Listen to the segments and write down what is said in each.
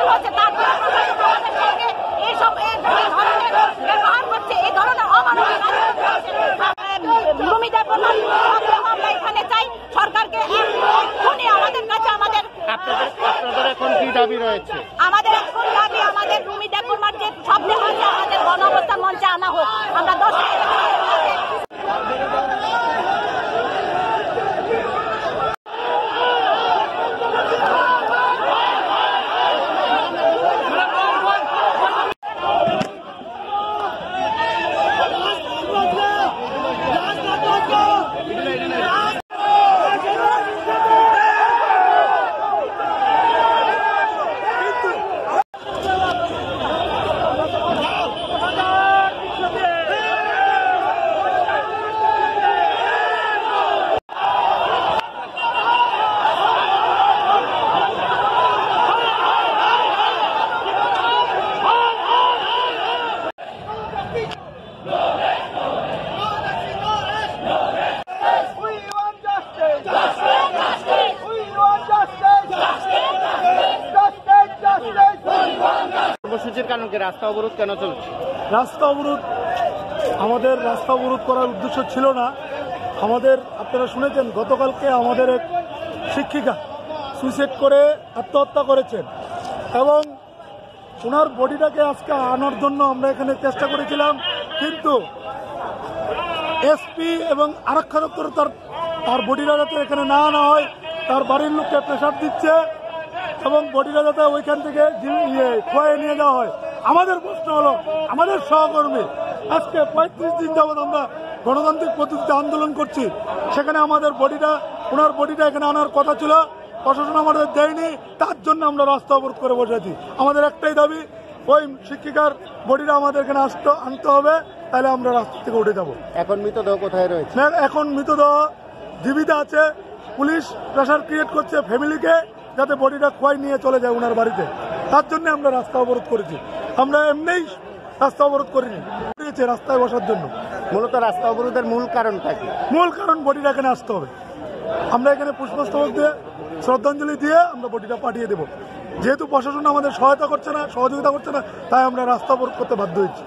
মিছিল হচ্ছে তারপরে এইসব ধরনের ব্যবহার করছে, এই ধরনের অমানবিক ভূমি দেবনাথ আমরা এখানে চাই সরকারকে এক্ষুনি আমাদের কাছে আপনাদের এখন কি দাবি রয়েছে? আমাদের এখন দাবি আমাদের ভূমি দেবনাথ যে শব্দ হচ্ছে আমাদের গণ অবস্থান মঞ্চে আনা হোক। আমরা 10 কর্মসূচির কারণ কি? রাস্তা অবরোধ কেন চলছে? রাস্তা অবরোধ আমাদের রাস্তা অবরোধ করার উদ্দেশ্য ছিল না। আমাদের আপনারা শুনেছেন গতকালকে আমাদের এক শিক্ষিকা সুইসাইড করে আত্মহত্যা করেছেন এবং ওনার বডিটাকে আজকে আনার জন্য আমরা এখানে চেষ্টা করেছিলাম, কিন্তু এসপি এবং আরক্ষা দপ্তর তার বডিটা যাতে এখানে না আনা হয় তার বাড়ির লোককে প্রেশার দিচ্ছে এবং বডিটা যাতে ওইখান থেকে খোয়াই নিয়ে যাওয়া হয়। আমাদের প্রশ্ন হলো আমাদের সহকর্মী আজকে 35 দিন যাবৎ আমরা গণতান্ত্রিক পদ্ধতিতে আন্দোলন করছি, সেখানে আমাদের ওনার বডিটা এখানে আনার কথা ছিল, প্রশাসন আমাদের দেয়নি, তার জন্য আমরা রাস্তা অবরোধ করে বসেছি। আমাদের একটাই দাবি, ওই শিক্ষিকার বডিটা আমাদের এখানে আনতে হবে, তাহলে আমরা রাস্তা থেকে উঠে যাব। এখন মৃতদেহ কোথায় রয়েছে? এখন মৃতদেহ জীবিত আছে, পুলিশ প্রেশার ক্রিয়েট করছে ফ্যামিলিকে যাতে বডিটা খোয়াই নিয়ে চলে যায় ওনার বাড়িতে, তার জন্য আমরা রাস্তা অবরোধ করেছি। আমরা এমনিই রাস্তা অবরোধ করিনি, রাস্তায় বসার জন্য। মূলত রাস্তা অবরোধের মূল কারণটা কি? মূল কারণ বডিটা এখানে আসতে হবে। আমরা এখানে পুষ্পস্তবক দিয়ে শ্রদ্ধাঞ্জলি দিয়ে আমরা বডিটা পাঠিয়ে দেব। যেহেতু প্রশাসন আমাদের সহায়তা করছে না, সহযোগিতা করছে না, তাই আমরা রাস্তা অবরোধ করতে বাধ্য হয়েছি।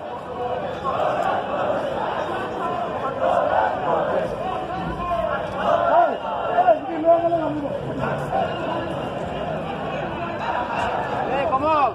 কমল